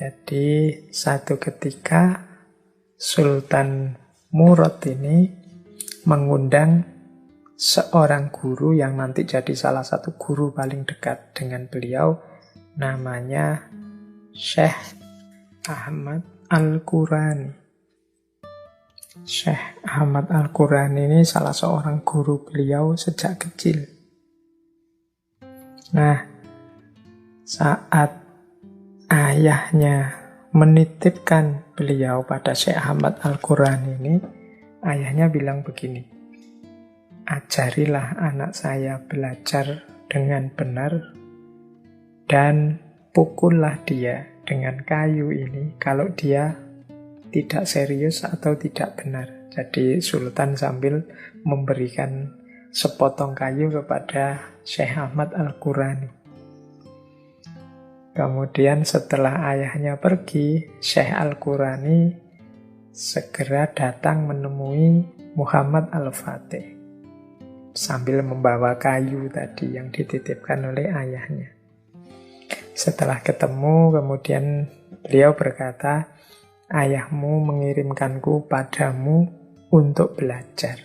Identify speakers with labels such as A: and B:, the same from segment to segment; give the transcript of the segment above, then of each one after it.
A: Jadi satu ketika Sultan Murad ini mengundang seorang guru yang nanti jadi salah satu guru paling dekat dengan beliau, namanya Syekh Ahmad Al-Qurani. Syekh Ahmad Al-Qurani ini salah seorang guru beliau sejak kecil. Nah, saat ayahnya menitipkan beliau pada Syekh Ahmad Al-Qurani ini, ayahnya bilang begini, ajarilah anak saya belajar dengan benar dan pukullah dia dengan kayu ini kalau dia tidak serius atau tidak benar. Jadi Sultan sambil memberikan sepotong kayu kepada Syekh Ahmad Al-Qurani. Kemudian setelah ayahnya pergi, Syekh Al-Qurani segera datang menemui Muhammad Al-Fatih sambil membawa kayu tadi yang dititipkan oleh ayahnya. Setelah ketemu, kemudian beliau berkata, ayahmu mengirimkanku padamu untuk belajar.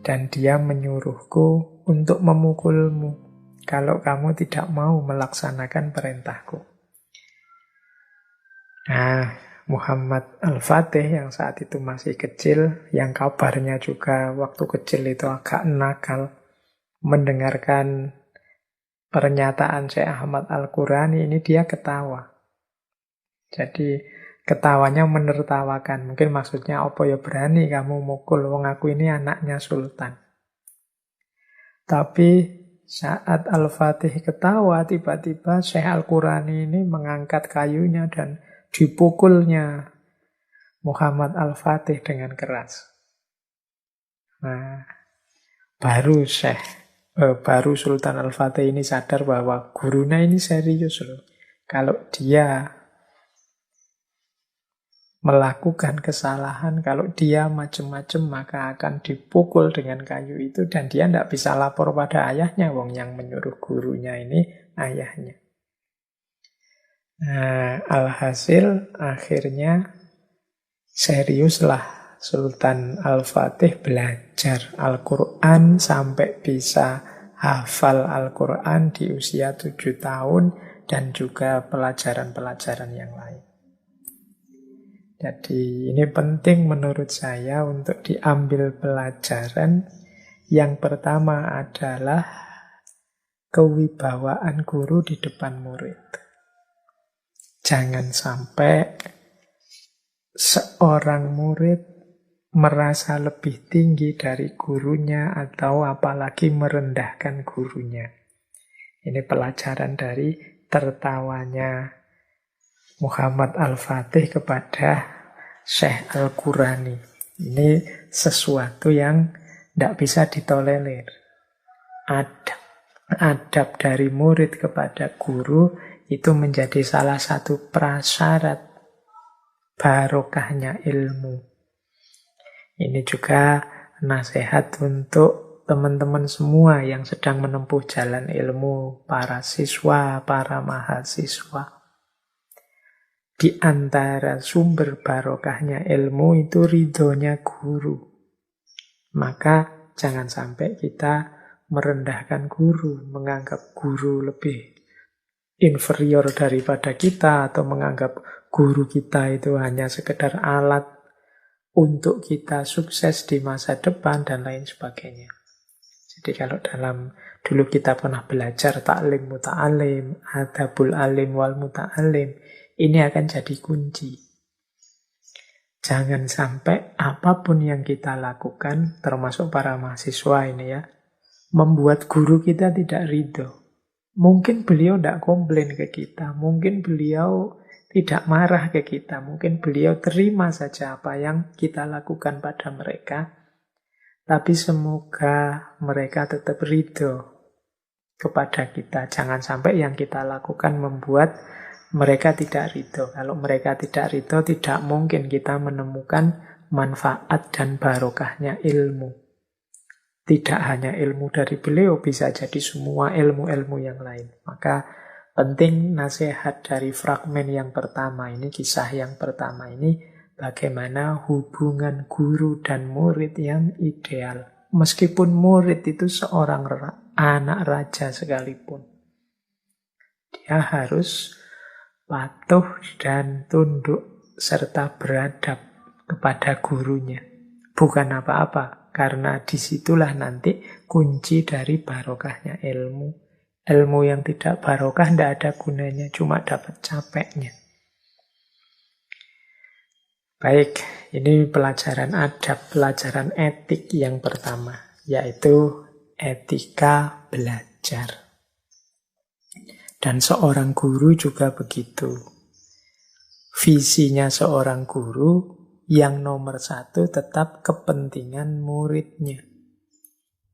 A: Dan dia menyuruhku untuk memukulmu kalau kamu tidak mau melaksanakan perintahku. Nah, Muhammad Al-Fatih yang saat itu masih kecil, yang kabarnya juga waktu kecil itu agak nakal, mendengarkan pernyataan Syekh Ahmad Al-Qurani ini dia ketawa. Jadi ketawanya menertawakan. Mungkin maksudnya, apa ya berani kamu mukul, wong aku ini anaknya sultan. Tapi saat Al-Fatih ketawa, tiba-tiba Syekh Al-Qurani ini mengangkat kayunya dan dipukulnya Muhammad Al-Fatih dengan keras. Nah, baru Sultan Al-Fatih ini sadar bahwa gurunya ini serius loh. Kalau dia melakukan kesalahan, kalau dia macam-macam maka akan dipukul dengan kayu itu, dan dia tidak bisa lapor pada ayahnya, wong yang menyuruh gurunya ini ayahnya. Nah, alhasil akhirnya seriuslah Sultan Al-Fatih belajar Al-Quran sampai bisa hafal Al-Quran di usia 7 tahun dan juga pelajaran-pelajaran yang lain. Jadi ini penting menurut saya untuk diambil pelajaran. Yang pertama adalah kewibawaan guru di depan murid. Jangan sampai seorang murid merasa lebih tinggi dari gurunya atau apalagi merendahkan gurunya. Ini pelajaran dari tertawanya Muhammad Al-Fatih kepada Syekh Al-Qurani. Ini sesuatu yang tidak bisa ditolerir. Adab dari murid kepada guru itu menjadi salah satu prasyarat barokahnya ilmu. Ini juga nasihat untuk teman-teman semua yang sedang menempuh jalan ilmu, para siswa, para mahasiswa. Di antara sumber barokahnya ilmu itu ridhonya guru. Maka jangan sampai kita merendahkan guru, menganggap guru lebih inferior daripada kita, atau menganggap guru kita itu hanya sekedar alat untuk kita sukses di masa depan dan lain sebagainya. Jadi kalau dulu kita pernah belajar taklim muta'alim, adabul alim wal muta'alim, ini akan jadi kunci. Jangan sampai apapun yang kita lakukan, termasuk para mahasiswa ini ya, membuat guru kita tidak ridho. Mungkin beliau tidak komplain ke kita, mungkin beliau tidak marah ke kita, mungkin beliau terima saja apa yang kita lakukan pada mereka, tapi semoga mereka tetap ridho kepada kita. Jangan sampai yang kita lakukan membuat mereka tidak ridho. Kalau mereka tidak ridho, tidak mungkin kita menemukan manfaat dan barokahnya ilmu. Tidak hanya ilmu dari beliau, bisa jadi semua ilmu-ilmu yang lain. Maka Penting nasihat dari fragmen yang pertama ini, kisah yang pertama ini, bagaimana hubungan guru dan murid yang ideal. Meskipun murid itu seorang anak raja sekalipun, dia harus patuh dan tunduk serta beradab kepada gurunya. Bukan apa-apa, karena disitulah nanti kunci dari barokahnya ilmu. Ilmu yang tidak barokah tidak ada gunanya, cuma dapat capeknya. Baik, ini pelajaran adab, pelajaran etik yang pertama, yaitu etika belajar. Dan seorang guru juga begitu. Visinya seorang guru yang nomor satu tetap kepentingan muridnya.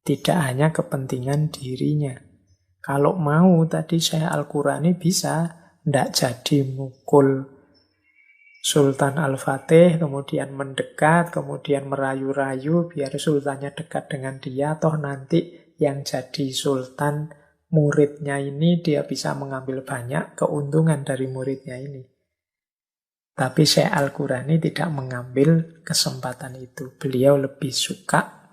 A: Tidak hanya kepentingan dirinya. Kalau mau tadi Syekh Al-Qurani bisa tidak jadi mukul Sultan Al-Fatih, kemudian mendekat, kemudian merayu-rayu biar sultannya dekat dengan dia, toh nanti yang jadi sultan muridnya ini dia bisa mengambil banyak keuntungan dari muridnya ini. Tapi Syekh Al-Qurani tidak mengambil kesempatan itu. Beliau lebih suka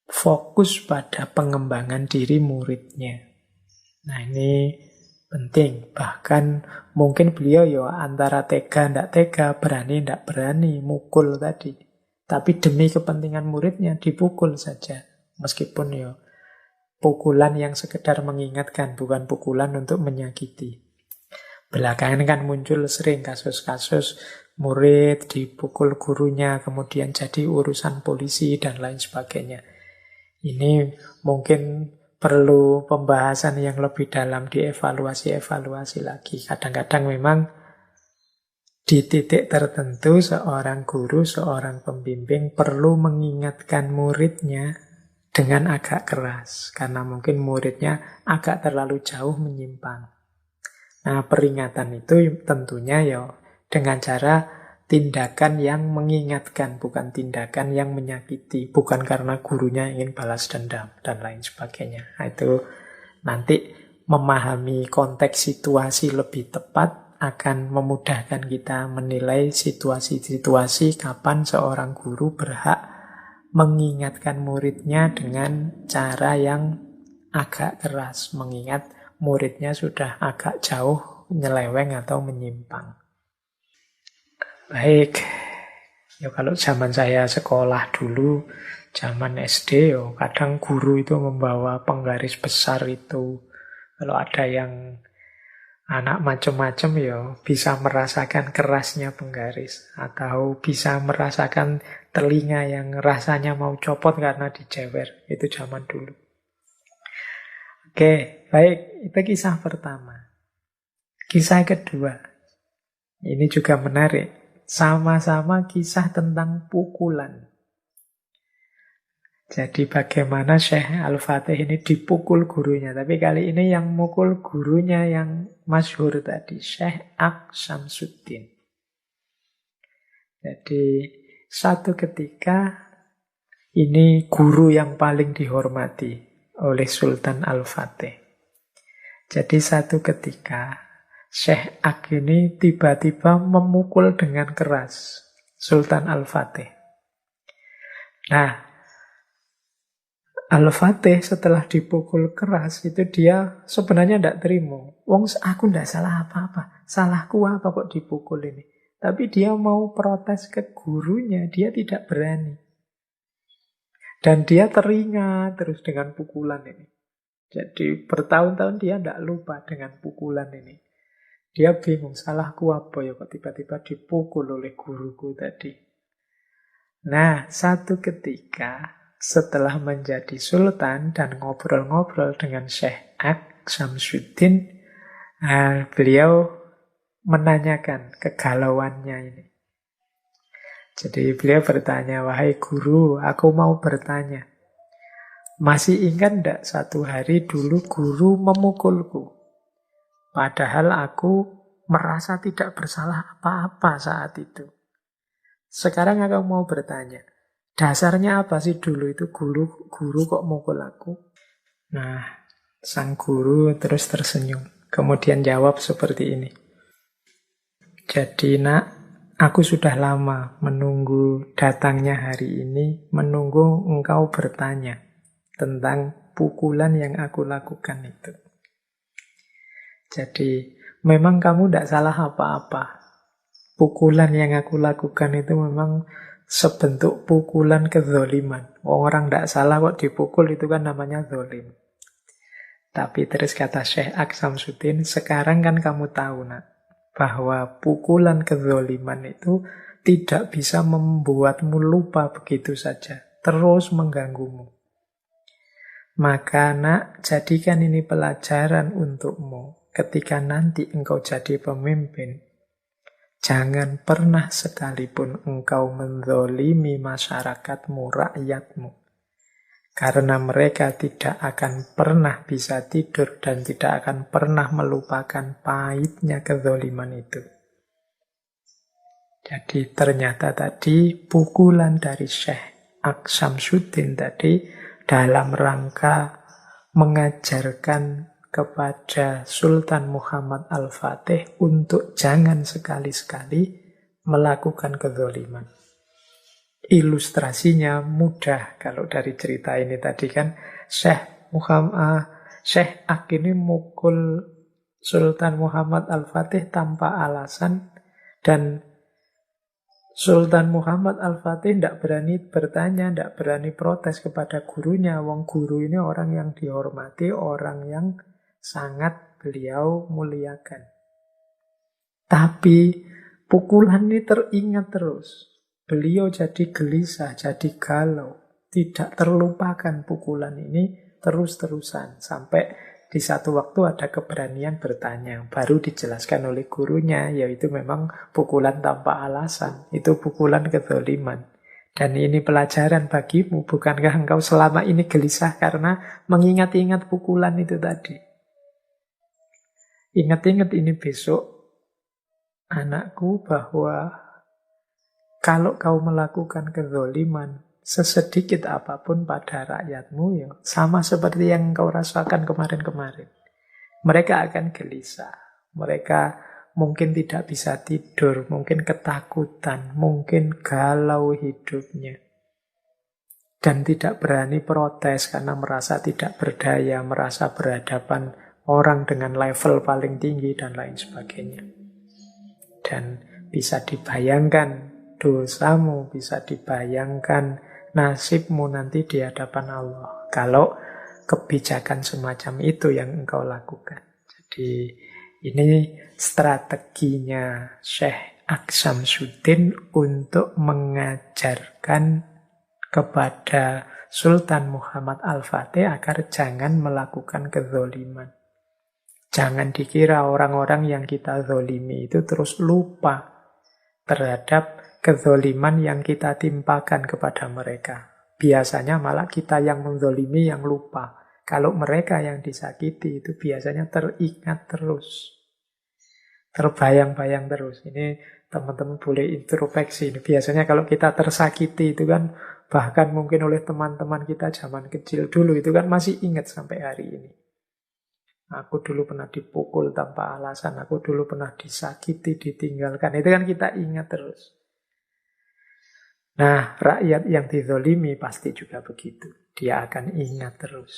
A: fokus pada pengembangan diri muridnya. Nah ini penting. Bahkan mungkin beliau ya antara tega ndak tega, berani ndak berani mukul tadi. Tapi demi kepentingan muridnya dipukul saja. Meskipun ya pukulan yang sekedar mengingatkan, bukan pukulan untuk menyakiti. Belakangan kan muncul sering kasus-kasus murid dipukul gurunya, kemudian jadi urusan polisi dan lain sebagainya. Ini mungkin perlu pembahasan yang lebih dalam, dievaluasi-evaluasi lagi. Kadang-kadang memang di titik tertentu seorang guru, seorang pembimbing perlu mengingatkan muridnya dengan agak keras. Karena mungkin muridnya agak terlalu jauh menyimpang. Nah, peringatan itu tentunya ya dengan cara tindakan yang mengingatkan, bukan tindakan yang menyakiti, bukan karena gurunya ingin balas dendam dan lain sebagainya. Nah, itu nanti memahami konteks situasi lebih tepat akan memudahkan kita menilai situasi-situasi kapan seorang guru berhak mengingatkan muridnya dengan cara yang agak keras, mengingat muridnya sudah agak jauh nyeleweng atau menyimpang. Baik, ya kalau zaman saya sekolah dulu, zaman SD, ya kadang guru itu membawa penggaris besar itu. Kalau ada yang anak macam-macam ya bisa merasakan kerasnya penggaris. Atau bisa merasakan telinga yang rasanya mau copot karena dijewer. Itu zaman dulu. Oke, baik, itu kisah pertama. Kisah kedua, ini juga menarik. Sama-sama kisah tentang pukulan. Jadi bagaimana Syekh Al-Fatih ini dipukul gurunya. Tapi kali ini yang mukul gurunya yang masyhur tadi, Syekh Aqs Syamsuddin. Jadi satu ketika ini guru yang paling dihormati oleh Sultan Al-Fatih. Jadi satu ketika Syekh Aqs ini tiba-tiba memukul dengan keras Sultan Al-Fatih. Nah, Al-Fatih setelah dipukul keras itu dia sebenarnya tidak terima. Wong aku tidak salah apa-apa. Salahku apa kok dipukul ini? Tapi dia mau protes ke gurunya, dia tidak berani. Dan dia teringat terus dengan pukulan ini. Jadi bertahun-tahun dia tidak lupa dengan pukulan ini. Dia bingung, salahku apa ya kok tiba-tiba dipukul oleh guruku tadi. Nah, satu ketika setelah menjadi sultan dan ngobrol-ngobrol dengan Syekh Aqs Syamsuddin, beliau menanyakan kegalauannya ini. Jadi beliau bertanya, wahai guru, aku mau bertanya. Masih ingat tidak satu hari dulu guru memukulku? Padahal aku merasa tidak bersalah apa-apa saat itu. Sekarang aku mau bertanya, dasarnya apa sih dulu itu guru kok mukul aku? Nah, Sang guru terus tersenyum. Kemudian jawab seperti ini. Jadi nak, aku sudah lama menunggu datangnya hari ini, menunggu engkau bertanya tentang pukulan yang aku lakukan itu. Jadi memang kamu tidak salah apa-apa. Pukulan yang aku lakukan itu memang sebentuk pukulan kezoliman. Orang tidak salah kok dipukul, itu kan namanya zolim. Tapi terus kata Syekh Aksamsuddin, sekarang kan kamu tahu nak, bahwa pukulan kezoliman itu tidak bisa membuatmu lupa begitu saja, terus mengganggumu. Maka nak, jadikan ini pelajaran untukmu ketika nanti engkau jadi pemimpin. Jangan pernah sekalipun engkau menzolimi masyarakatmu, rakyatmu. Karena mereka tidak akan pernah bisa tidur dan tidak akan pernah melupakan pahitnya kezoliman itu. Jadi ternyata tadi pukulan dari Syekh Aksamsuddin tadi dalam rangka mengajarkan kepada Sultan Muhammad Al-Fatih untuk jangan sekali-sekali melakukan kezoliman. Ilustrasinya mudah kalau dari cerita ini tadi kan Syekh Ak ini mukul Sultan Muhammad Al-Fatih tanpa alasan dan Sultan Muhammad Al-Fatih tidak berani bertanya, tidak berani protes kepada gurunya. Wong guru ini orang yang dihormati, orang yang sangat beliau muliakan. Tapi pukulan ini teringat terus. Beliau jadi gelisah, jadi galau. Tidak terlupakan pukulan ini terus-terusan. Sampai di satu waktu ada keberanian bertanya. Baru dijelaskan oleh gurunya, yaitu memang pukulan tanpa alasan. Itu pukulan kezoliman. Dan ini pelajaran bagimu. Bukankah engkau selama ini gelisah karena mengingat-ingat pukulan itu tadi? Ingat-ingat ini besok, anakku, bahwa kalau kau melakukan kezoliman sesedikit apapun pada rakyatmu, ya sama seperti yang kau rasakan kemarin-kemarin. Mereka akan gelisah. Mereka mungkin tidak bisa tidur, mungkin ketakutan, mungkin galau hidupnya. Dan tidak berani protes karena merasa tidak berdaya, merasa berhadapan orang dengan level paling tinggi dan lain sebagainya. Dan bisa dibayangkan dosamu, bisa dibayangkan nasibmu nanti di hadapan Allah kalau kebijakan semacam itu yang engkau lakukan. Jadi ini strateginya Syekh Aksamsuddin untuk mengajarkan kepada Sultan Muhammad Al-Fatih agar jangan melakukan kezoliman. Jangan dikira orang-orang yang kita zolimi itu terus lupa terhadap kezoliman yang kita timpakan kepada mereka. Biasanya malah kita yang menzolimi yang lupa. Kalau mereka yang disakiti itu biasanya teringat terus. Terbayang-bayang terus. Ini teman-teman boleh introspeksi. Ini biasanya kalau kita tersakiti itu kan, bahkan mungkin oleh teman-teman kita zaman kecil dulu, itu kan masih ingat sampai hari ini. Aku dulu pernah dipukul tanpa alasan. Aku dulu pernah disakiti, ditinggalkan. Itu kan kita ingat terus. Nah, rakyat yang dizolimi pasti juga begitu. Dia akan ingat terus.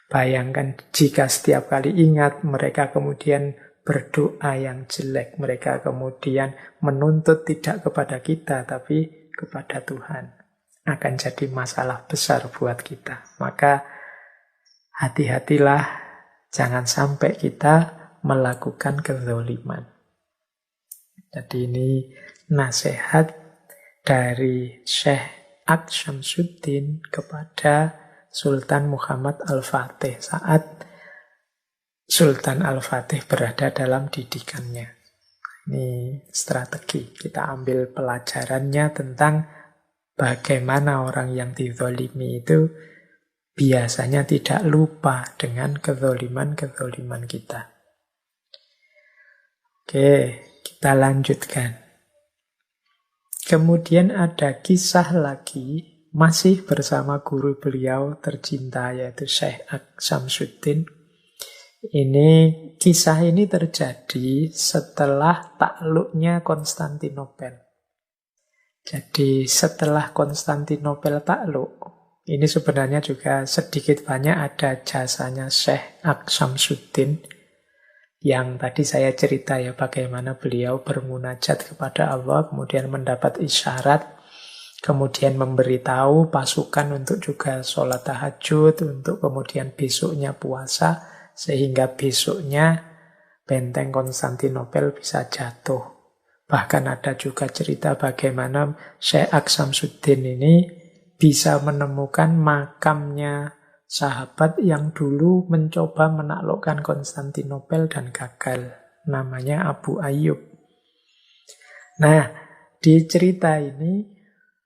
A: Bayangkan jika setiap kali ingat, mereka kemudian berdoa yang jelek. Mereka kemudian menuntut tidak kepada kita, tapi kepada Tuhan. Akan jadi masalah besar buat kita. Maka hati-hatilah, jangan sampai kita melakukan kezoliman. Jadi ini nasihat dari Syekh Aksamsuddin kepada Sultan Muhammad Al-Fatih saat Sultan Al-Fatih berada dalam didikannya. Ini strategi. Kita ambil pelajarannya tentang bagaimana orang yang dizolimi itu biasanya tidak lupa dengan kezoliman-kezoliman kita. Oke, kita lanjutkan. Kemudian ada kisah lagi masih bersama guru beliau tercinta yaitu Syekh Syamsuddin. Kisah ini terjadi setelah takluknya Konstantinopel. Jadi setelah Konstantinopel takluk, ini sebenarnya juga sedikit banyak ada jasanya Syekh Syamsuddin yang tadi saya cerita ya, bagaimana beliau bermunajat kepada Allah, kemudian mendapat isyarat, kemudian memberitahu pasukan untuk juga sholat tahajud, untuk kemudian besoknya puasa, sehingga besoknya benteng Konstantinopel bisa jatuh. Bahkan ada juga cerita bagaimana Syekh Syamsuddin ini bisa menemukan makamnya sahabat yang dulu mencoba menaklukkan Konstantinopel dan gagal. Namanya Abu Ayyub. Nah, di cerita ini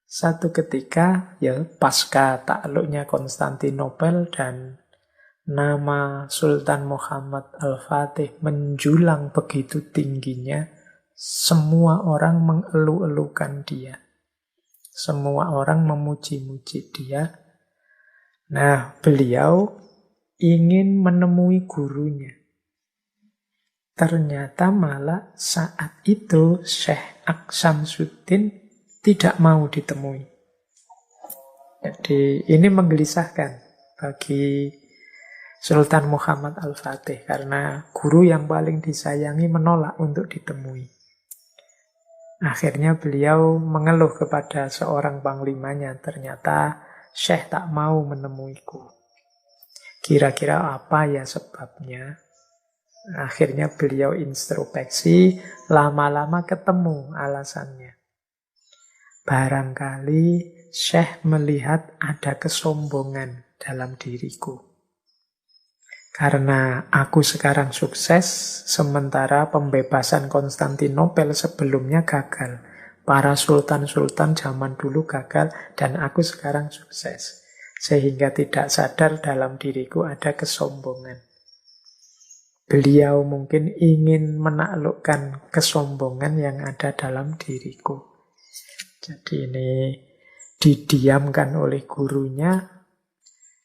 A: satu ketika ya pasca takluknya Konstantinopel dan nama Sultan Muhammad Al-Fatih menjulang begitu tingginya, semua orang mengeluh-elukan dia. Semua orang memuji-muji dia. Nah, beliau ingin menemui gurunya. Ternyata malah saat itu Syekh Syamsuddin tidak mau ditemui. Jadi ini menggelisahkan bagi Sultan Muhammad Al-Fatih, karena guru yang paling disayangi menolak untuk ditemui. Akhirnya beliau mengeluh kepada seorang panglimanya, ternyata Syekh tak mau menemuiku. Kira-kira apa ya sebabnya? Akhirnya beliau introspeksi, lama-lama ketemu alasannya. Barangkali Syekh melihat ada kesombongan dalam diriku. Karena aku sekarang sukses, sementara pembebasan Konstantinopel sebelumnya gagal. Para sultan-sultan zaman dulu gagal, dan aku sekarang sukses. Sehingga tidak sadar dalam diriku ada kesombongan. Beliau mungkin ingin menaklukkan kesombongan yang ada dalam diriku. Jadi ini didiamkan oleh gurunya.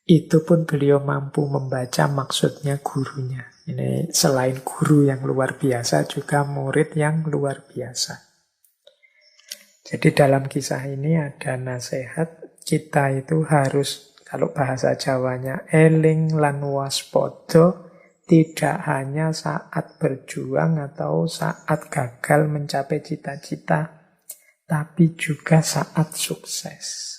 A: Itu pun beliau mampu membaca maksudnya gurunya. Ini selain guru yang luar biasa, juga murid yang luar biasa. Jadi dalam kisah ini ada nasihat, kita itu harus, kalau bahasa Jawanya, eling lan waspada, tidak hanya saat berjuang atau saat gagal mencapai cita-cita, tapi juga saat sukses.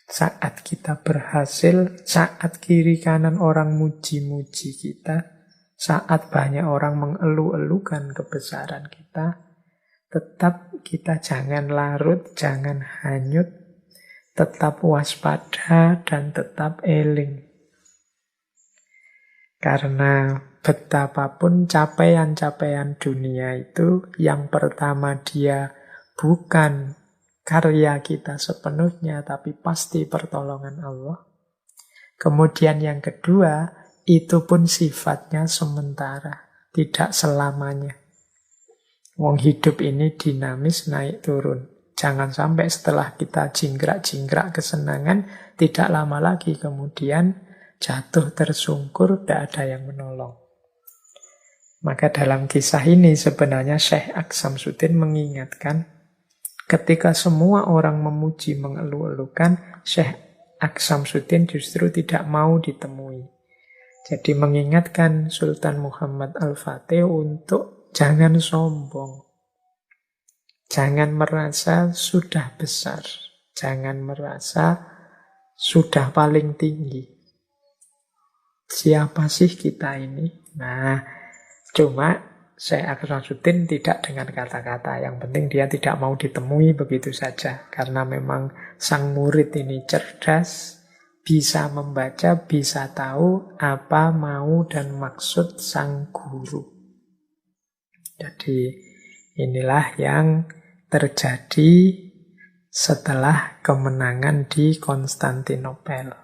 A: Saat kita berhasil, saat kiri kanan orang muji-muji kita, saat banyak orang mengeluh-elukan kebesaran kita, tetap kita jangan larut, jangan hanyut, tetap waspada dan tetap eling. Karena betapapun capaian-capaian dunia itu, yang pertama dia bukan karya kita sepenuhnya, tapi pasti pertolongan Allah. Kemudian yang kedua, itu pun sifatnya sementara, tidak selamanya. Wong hidup ini dinamis, naik turun. Jangan sampai setelah kita jingkrak-jingkrak kesenangan, tidak lama lagi kemudian jatuh tersungkur, tidak ada yang menolong. Maka dalam kisah ini sebenarnya Syekh Syamsuddin mengingatkan, ketika semua orang memuji, mengeluh-elukan, Syekh Syamsuddin justru tidak mau ditemui. Jadi mengingatkan Sultan Muhammad Al-Fatih untuk jangan sombong. Jangan merasa sudah besar. Jangan merasa sudah paling tinggi. Siapa sih kita ini? Nah, cuma Syekh Syamsuddin tidak dengan kata-kata. Yang penting dia tidak mau ditemui begitu saja. Karena memang sang murid ini cerdas, bisa membaca, bisa tahu apa mau dan maksud sang guru. Jadi inilah yang terjadi setelah kemenangan di Konstantinopel.